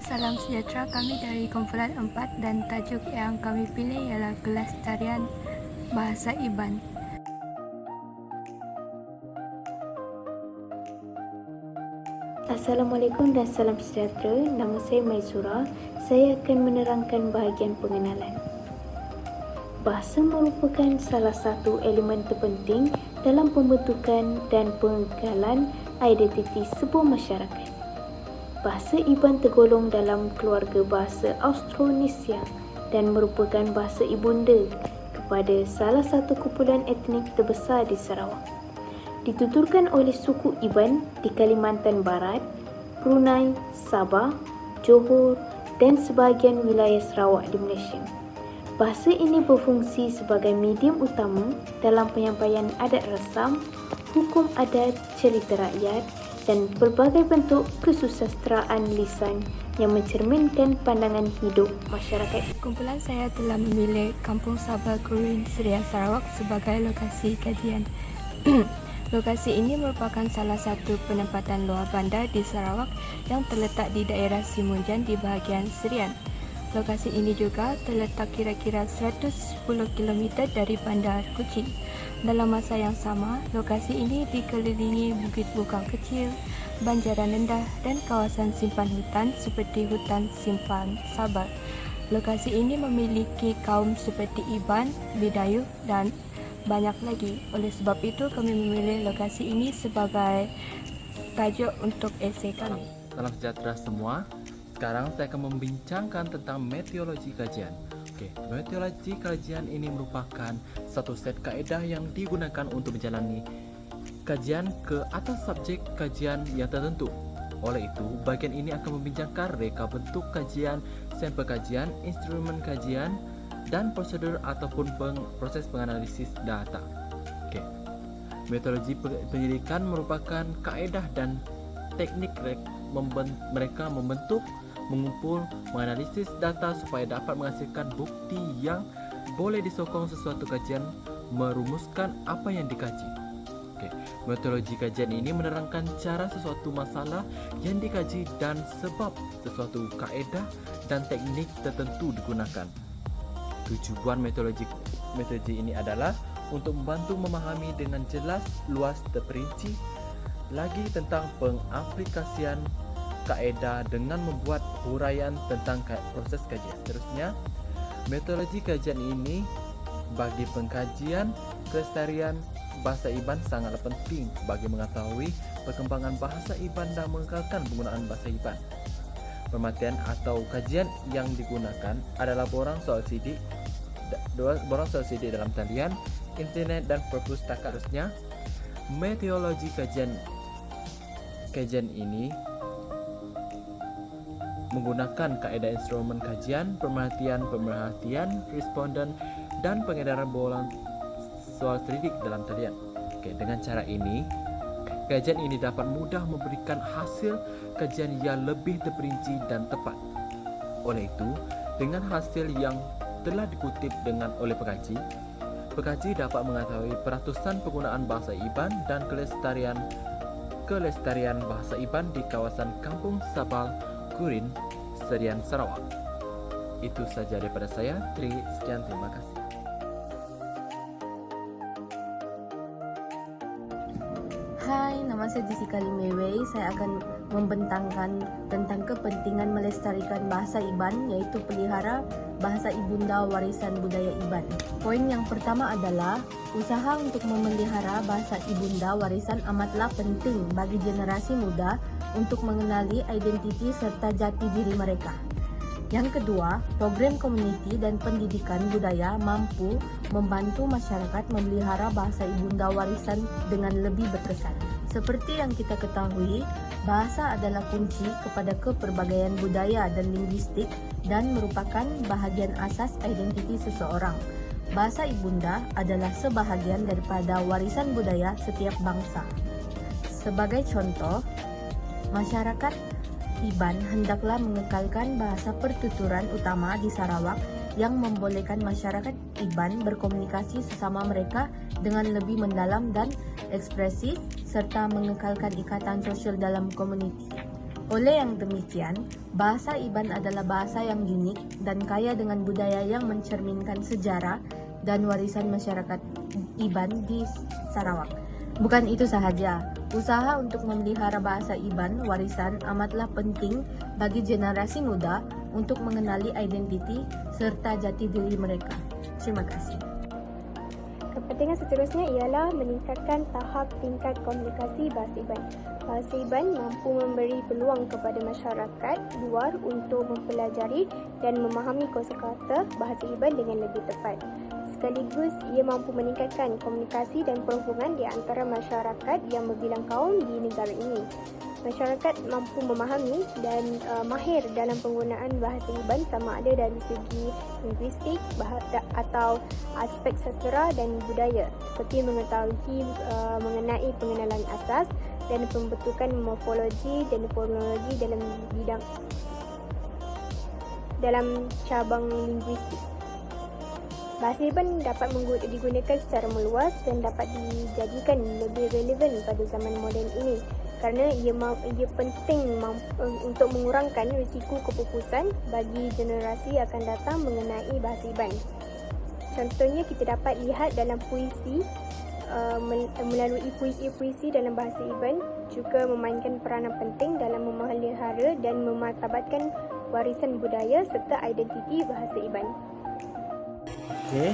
salam sejahtera. Kami dari kumpulan 4 dan tajuk yang kami pilih ialah Kelestarian Bahasa Iban. Assalamualaikum dan salam sejahtera. Nama saya Maisura. Saya akan menerangkan bahagian pengenalan. Bahasa merupakan salah satu elemen terpenting dalam pembentukan dan pengekalan identiti sebuah masyarakat. Bahasa Iban tergolong dalam keluarga bahasa Austronesia dan merupakan bahasa ibunda kepada salah satu kumpulan etnik terbesar di Sarawak. Dituturkan oleh suku Iban di Kalimantan Barat, Brunei, Sabah, Johor dan sebahagian wilayah Sarawak di Malaysia. Bahasa ini berfungsi sebagai medium utama dalam penyampaian adat rasam, hukum adat, cerita rakyat dan pelbagai bentuk kesusasteraan lisan yang mencerminkan pandangan hidup masyarakat. Kumpulan saya telah memilih Kampung Sabah Gurin Serian Sarawak sebagai lokasi kajian. Lokasi ini merupakan salah satu penempatan luar bandar di Sarawak yang terletak di daerah Simunjan di bahagian Serian. Lokasi ini juga terletak kira-kira 110 km dari Bandar Kuching. Dalam masa yang sama, lokasi ini dikelilingi bukit bukang kecil, banjaran rendah dan kawasan simpan hutan seperti hutan simpan Sabah. Lokasi ini memiliki kaum seperti Iban, Bidayuh dan banyak lagi. Oleh sebab itu, kami memilih lokasi ini sebagai tajuk untuk esei kami. Salam sejahtera semua. Sekarang saya akan membincangkan tentang metodologi kajian. Metodologi kajian ini merupakan satu set kaedah yang digunakan untuk menjalani kajian ke atas subjek kajian yang tertentu. Oleh itu, bagian ini akan membincangkan reka bentuk kajian, sampel kajian, instrumen kajian, dan prosedur ataupun proses penganalisis data. Metodologi penyelidikan merupakan kaedah dan teknik mereka membentuk, mengumpul, menganalisis data supaya dapat menghasilkan bukti yang boleh disokong sesuatu kajian merumuskan apa yang dikaji. Metodologi kajian ini menerangkan cara sesuatu masalah yang dikaji dan sebab sesuatu kaedah dan teknik tertentu digunakan. Tujuan metodologi ini adalah untuk membantu memahami dengan jelas, luas, terperinci lagi tentang pengaplikasian kaedah dengan membuat huraian tentang proses kajian. Seterusnya, metodologi kajian ini bagi pengkajian kelestarian bahasa Iban sangatlah penting bagi mengetahui perkembangan bahasa Iban dan mengekalkan penggunaan bahasa Iban. Pemerhatian atau kajian yang digunakan adalah borang soal sidik dalam talian, internet dan perpustakaan. Seterusnya, metodologi kajian ini menggunakan kaedah instrumen kajian, pemerhatian, responden, dan pengedaran bolang soal sidik dalam talian. Dengan cara ini, kajian ini dapat mudah memberikan hasil kajian yang lebih terperinci dan tepat. Oleh itu, dengan hasil yang telah dikutip oleh pengkaji dapat mengetahui peratusan penggunaan bahasa Iban dan kelestarian bahasa Iban di kawasan Kampung Sabah Gurin, Serian, Sarawak. Itu saja daripada saya. Sekian, terima kasih. Hai, nama saya Jessica Limewei. Saya akan membentangkan tentang kepentingan melestarikan bahasa Iban, yaitu pelihara bahasa ibunda warisan budaya Iban. Poin yang pertama adalah usaha untuk memelihara bahasa ibunda warisan amatlah penting bagi generasi muda untuk mengenali identiti serta jati diri mereka. Yang kedua, program komuniti dan pendidikan budaya mampu membantu masyarakat memelihara bahasa ibunda warisan dengan lebih berkesan. Seperti yang kita ketahui, bahasa adalah kunci kepada keperbagaian budaya dan linguistik dan merupakan bahagian asas identiti seseorang. Bahasa ibunda adalah sebahagian daripada warisan budaya setiap bangsa. Sebagai contoh, masyarakat Iban hendaklah mengekalkan bahasa pertuturan utama di Sarawak yang membolehkan masyarakat Iban berkomunikasi sesama mereka dengan lebih mendalam dan ekspresif serta mengekalkan ikatan sosial dalam komuniti. Oleh yang demikian, bahasa Iban adalah bahasa yang unik dan kaya dengan budaya yang mencerminkan sejarah dan warisan masyarakat Iban di Sarawak. Bukan itu sahaja, usaha untuk memelihara bahasa Iban warisan amatlah penting bagi generasi muda untuk mengenali identiti serta jati diri mereka. Terima kasih. Kepentingan seterusnya ialah meningkatkan tahap tingkat komunikasi bahasa Iban. Bahasa Iban mampu memberi peluang kepada masyarakat luar untuk mempelajari dan memahami kosakata bahasa Iban dengan lebih tepat. Sekaligus, ia mampu meningkatkan komunikasi dan perhubungan di antara masyarakat yang berbilang kaum di negara ini. Masyarakat mampu memahami dan mahir dalam penggunaan bahasa Iban sama ada dari segi linguistik atau aspek sastera dan budaya, seperti mengetahui mengenai pengenalan asas dan pembentukan morfologi dan fonologi dalam cabang linguistik. Bahasa Iban dapat digunakan secara meluas dan dapat dijadikan lebih relevan pada zaman moden ini kerana ia penting untuk mengurangkan risiko kepupusan bagi generasi akan datang mengenai bahasa Iban. Contohnya kita dapat lihat dalam puisi, melalui puisi dalam bahasa Iban juga memainkan peranan penting dalam memelihara dan memartabatkan warisan budaya serta identiti bahasa Iban. Okey,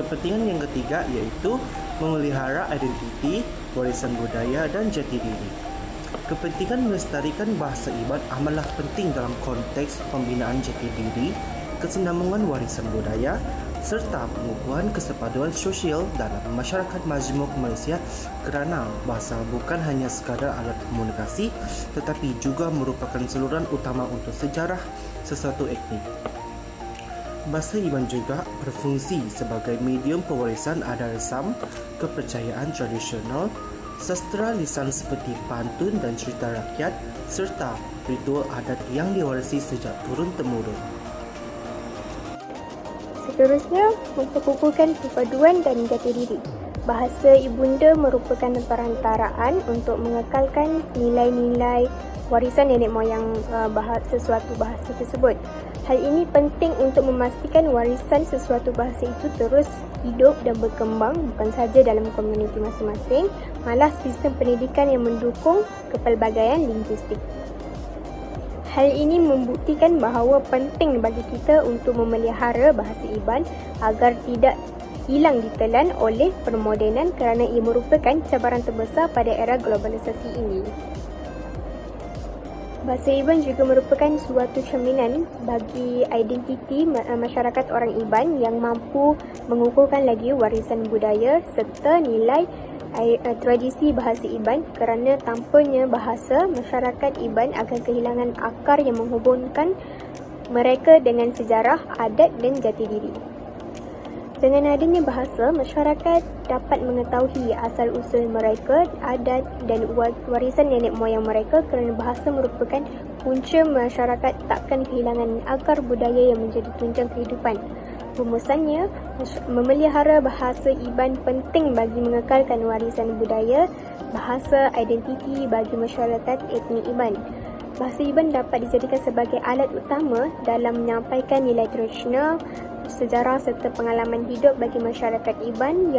kepentingan yang ketiga iaitu memelihara identiti, warisan budaya dan jati diri. Kepentingan melestarikan bahasa Iban amatlah penting dalam konteks pembinaan jati diri, kesinambungan warisan budaya serta pengukuhan kesepaduan sosial dalam masyarakat majmuk Malaysia kerana bahasa bukan hanya sekadar alat komunikasi tetapi juga merupakan saluran utama untuk sejarah sesuatu etnik. Bahasa Iban juga berfungsi sebagai medium pewarisan adat resam, kepercayaan tradisional, sastera lisan seperti pantun dan cerita rakyat serta ritual adat yang diwarisi sejak turun-temurun. Seterusnya, memperkukuhkan perpaduan dan jati diri. Bahasa ibunda merupakan perantaraan untuk mengekalkan nilai-nilai warisan nenek moyang sesuatu bahasa tersebut. Hal ini penting untuk memastikan warisan sesuatu bahasa itu terus hidup dan berkembang bukan sahaja dalam komuniti masing-masing, malah sistem pendidikan yang mendukung kepelbagaian linguistik. Hal ini membuktikan bahawa penting bagi kita untuk memelihara bahasa Iban agar tidak hilang ditelan oleh permodenan kerana ia merupakan cabaran terbesar pada era globalisasi ini. Bahasa Iban juga merupakan suatu cerminan bagi identiti masyarakat orang Iban yang mampu mengukuhkan lagi warisan budaya serta nilai tradisi bahasa Iban kerana tanpanya bahasa, masyarakat Iban akan kehilangan akar yang menghubungkan mereka dengan sejarah, adat dan jati diri. Dengan adanya bahasa, masyarakat dapat mengetahui asal-usul mereka, adat dan warisan nenek moyang mereka kerana bahasa merupakan punca masyarakat takkan kehilangan akar budaya yang menjadi tunjang kehidupan. Rumusannya, memelihara bahasa Iban penting bagi mengekalkan warisan budaya, bahasa identiti bagi masyarakat etnik Iban. Bahasa Iban dapat dijadikan sebagai alat utama dalam menyampaikan nilai tradisional, sejarah serta pengalaman hidup bagi masyarakat Iban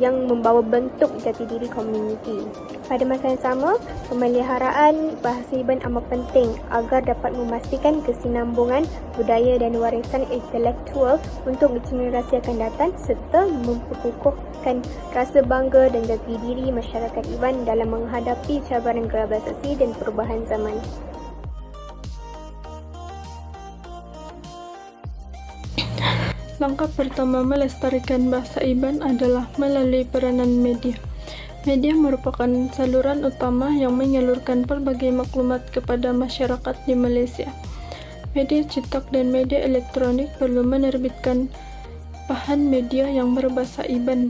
yang membawa bentuk jati diri komuniti. Pada masa yang sama, pemeliharaan bahasa Iban amat penting agar dapat memastikan kesinambungan budaya dan warisan intelektual untuk generasi akan datang serta memperkukuhkan rasa bangga dan jati diri masyarakat Iban dalam menghadapi cabaran globalisasi dan perubahan zaman. Langkah pertama melestarikan bahasa Iban adalah melalui peranan media. Media merupakan saluran utama yang menyalurkan pelbagai maklumat kepada masyarakat di Malaysia. Media cetak dan media elektronik perlu menerbitkan bahan media yang berbahasa Iban.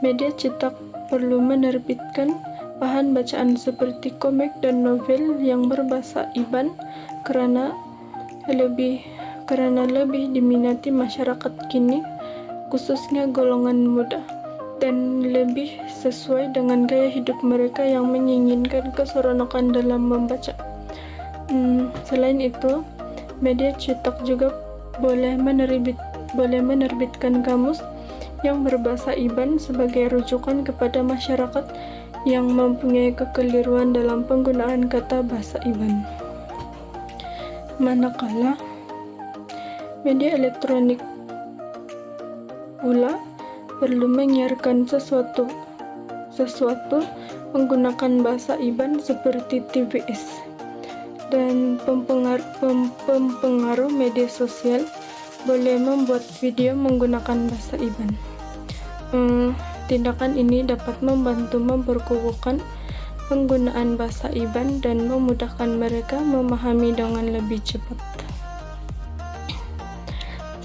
Media cetak perlu menerbitkan bahan bacaan seperti komik dan novel yang berbahasa Iban kerana lebih diminati masyarakat kini, khususnya golongan muda, dan lebih sesuai dengan gaya hidup mereka yang menginginkan keseronokan dalam membaca. Selain itu, media cetak juga boleh menerbitkan kamus yang berbahasa IBAN sebagai rujukan kepada masyarakat yang mempunyai kekeliruan dalam penggunaan kata bahasa IBAN. Manakala media elektronik pula perlu menyiarkan sesuatu menggunakan bahasa IBAN seperti TVS, dan pempengaruh media sosial boleh membuat video menggunakan bahasa IBAN. Tindakan ini dapat membantu memperkukuhkan penggunaan bahasa IBAN dan memudahkan mereka memahami dengan lebih cepat.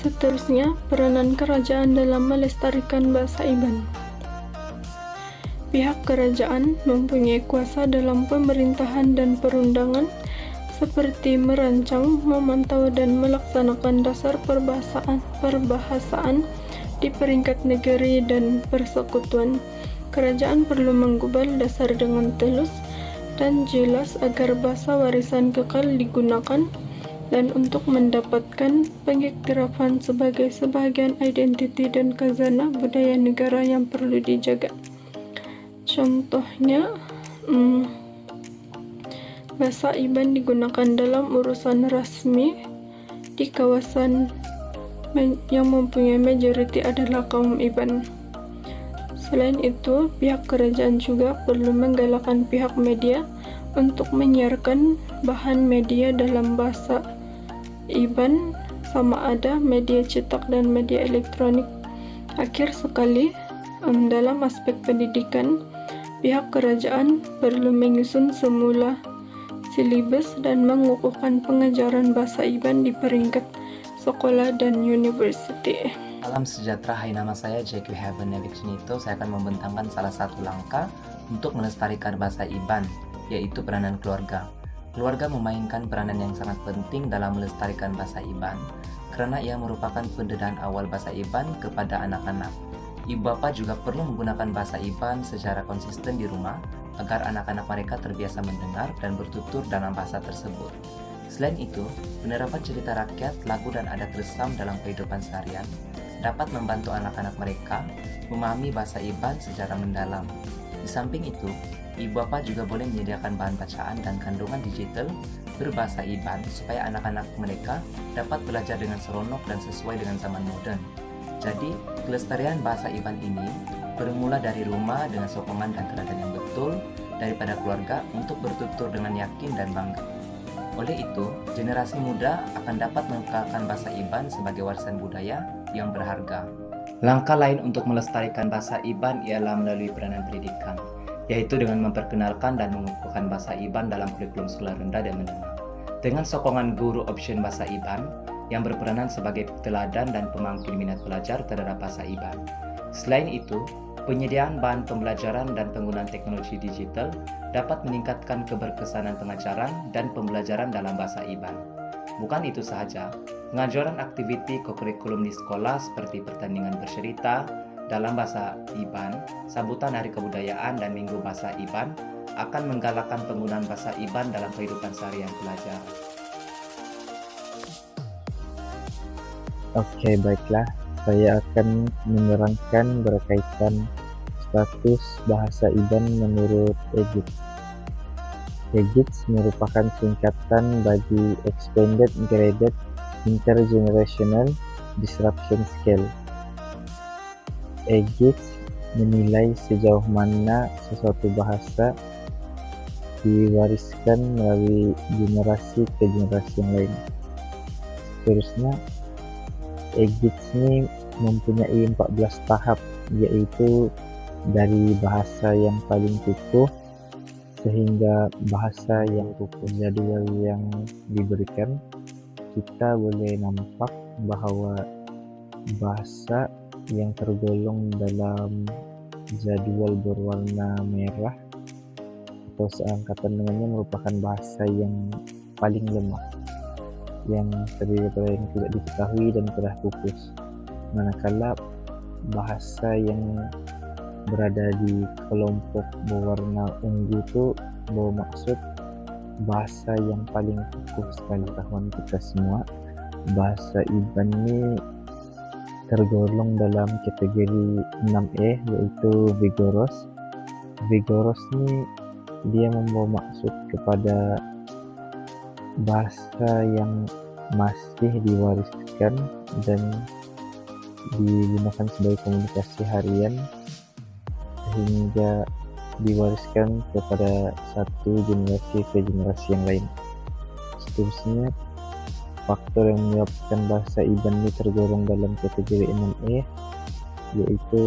Seterusnya, peranan kerajaan dalam melestarikan bahasa IBAN. Pihak kerajaan mempunyai kuasa dalam pemerintahan dan perundangan seperti merancang, memantau, dan melaksanakan dasar perbahasaan di peringkat negeri dan persekutuan. Kerajaan perlu menggubal dasar dengan telus dan jelas agar bahasa warisan kekal digunakan dan untuk mendapatkan pengiktirafan sebagai sebahagian identiti dan khazanah budaya negara yang perlu dijaga. Contohnya, bahasa IBAN digunakan dalam urusan rasmi di kawasan yang mempunyai majoriti adalah kaum IBAN. Selain itu, pihak kerajaan juga perlu menggalakkan pihak media untuk menyiarkan bahan media dalam bahasa IBAN, sama ada media cetak dan media elektronik. Akhir sekali, dalam aspek pendidikan, pihak kerajaan perlu menyusun semula silibus dan mengukuhkan pengajaran bahasa IBAN di peringkat sekolah dan universiti. Salam sejahtera, hai, nama saya JQ Heaven Nelichnito. Saya akan membentangkan salah satu langkah untuk melestarikan bahasa IBAN, yaitu peranan keluarga. Keluarga memainkan peranan yang sangat penting dalam melestarikan bahasa IBAN, karena ia merupakan pendedahan awal bahasa IBAN kepada anak-anak. Ibu bapak juga perlu menggunakan bahasa IBAN secara konsisten di rumah, agar anak-anak mereka terbiasa mendengar dan bertutur dalam bahasa tersebut. Selain itu, penerapan cerita rakyat, lagu, dan adat resam dalam kehidupan seharian dapat membantu anak-anak mereka memahami bahasa IBAN secara mendalam. Di samping itu, ibu bapak juga boleh menyediakan bahan bacaan dan kandungan digital berbahasa IBAN supaya anak-anak mereka dapat belajar dengan seronok dan sesuai dengan zaman modern. Jadi, kelestarian bahasa IBAN ini bermula dari rumah dengan sokongan dan teladan yang betul daripada keluarga untuk bertutur dengan yakin dan bangga. Oleh itu, generasi muda akan dapat mengekalkan bahasa IBAN sebagai warisan budaya yang berharga. Langkah lain untuk melestarikan bahasa IBAN ialah melalui peranan pendidikan, yaitu dengan memperkenalkan dan mengukuhkan bahasa IBAN dalam kurikulum sekolah rendah dan menengah. Dengan sokongan guru option bahasa IBAN yang berperanan sebagai teladan dan pemangkil minat belajar terhadap bahasa IBAN. Selain itu, penyediaan bahan pembelajaran dan penggunaan teknologi digital dapat meningkatkan keberkesanan pengajaran dan pembelajaran dalam bahasa IBAN. Bukan itu sahaja, pengajaran aktiviti kokurikulum di sekolah seperti pertandingan bercerita dalam bahasa IBAN, sambutan Hari Kebudayaan dan Minggu Bahasa IBAN akan menggalakkan penggunaan bahasa IBAN dalam kehidupan seharian pelajar. Oke, baiklah. Saya akan menerangkan berkaitan status bahasa IBAN menurut EGIDS. EGIDS merupakan singkatan bagi Expanded Graded Intergenerational Disruption Scale. EGIDS menilai sejauh mana sesuatu bahasa diwariskan melalui generasi ke generasi yang lain. Seterusnya, EGIDS ini mempunyai 14 tahap, yaitu dari bahasa yang paling kukuh sehingga bahasa yang kukuh. Jadwal yang diberikan, kita boleh nampak bahwa bahasa yang tergolong dalam jadwal berwarna merah atau seangkatan dengannya merupakan bahasa yang paling lemah, yang terdiri dari yang tidak diketahui dan telah pupus. Manakala bahasa yang berada di kelompok berwarna ungu itu bermaksud bahasa yang paling kukuh sepengetahuan kita semua. Bahasa IBAN ini tergolong dalam kategori 6E, yaitu vigorous. Vigorous ini dia membawa maksud kepada bahasa yang masih diwariskan dan digunakan sebagai komunikasi harian sehingga diwariskan kepada satu generasi ke generasi yang lain. Seterusnya, faktor yang menyebabkan bahasa IBAN ini tergolong dalam kategori 6E yaitu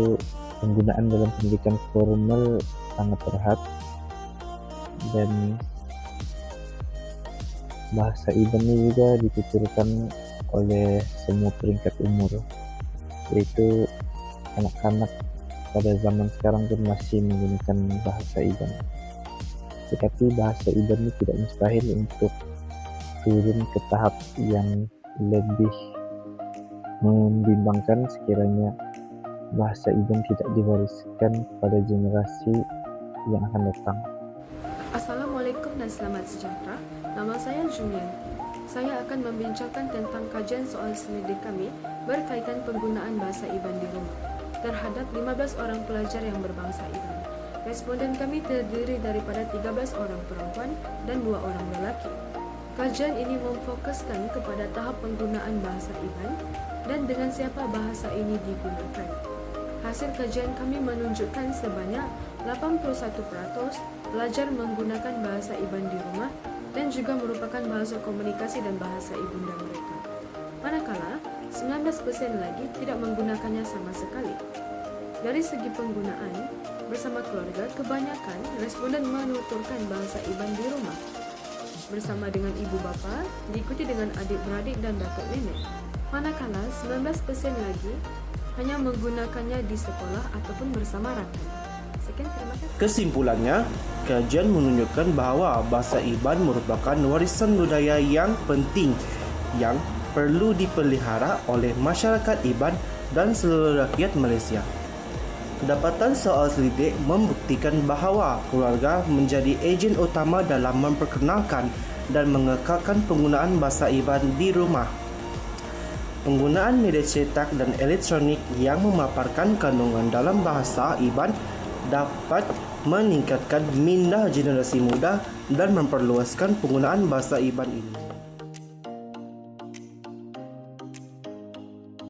penggunaan dalam pendidikan formal sangat terhad, dan bahasa IBAN ini juga dituturkan oleh semua peringkat umur, yaitu anak-anak pada zaman sekarang pun masih menggunakan bahasa IBAN. Tetapi bahasa IBAN ini tidak mustahil untuk turun ke tahap yang lebih membimbangkan sekiranya bahasa IBAN tidak diwariskan kepada generasi yang akan datang. Assalamualaikum dan selamat sejahtera. Nama saya Julian. Saya akan membincangkan tentang kajian soal selidik kami berkaitan penggunaan bahasa IBAN di rumah terhadap 15 orang pelajar yang berbangsa IBAN. Responden kami terdiri daripada 13 orang perempuan dan 2 orang lelaki. Kajian ini memfokuskan kepada tahap penggunaan bahasa IBAN dan dengan siapa bahasa ini digunakan. Hasil kajian kami menunjukkan sebanyak 81% pelajar menggunakan bahasa IBAN di rumah dan juga merupakan bahasa komunikasi dan bahasa ibunda mereka. Manakala 19% lagi tidak menggunakannya sama sekali. Dari segi penggunaan, bersama keluarga, kebanyakan responden menuturkan bahasa IBAN di rumah bersama dengan ibu bapa, diikuti dengan adik-beradik dan datuk nenek. Manakala 19% lagi hanya menggunakannya di sekolah ataupun bersama rakan. Sekian, terima kasih. Kesimpulannya, kajian menunjukkan bahawa bahasa IBAN merupakan warisan budaya yang penting yang perlu dipelihara oleh masyarakat IBAN dan seluruh rakyat Malaysia. Kedapatan soal selidik membuktikan bahawa keluarga menjadi ejen utama dalam memperkenalkan dan mengekalkan penggunaan bahasa IBAN di rumah. Penggunaan media cetak dan elektronik yang memaparkan kandungan dalam bahasa IBAN dapat meningkatkan minda generasi muda dan memperluaskan penggunaan bahasa IBAN ini.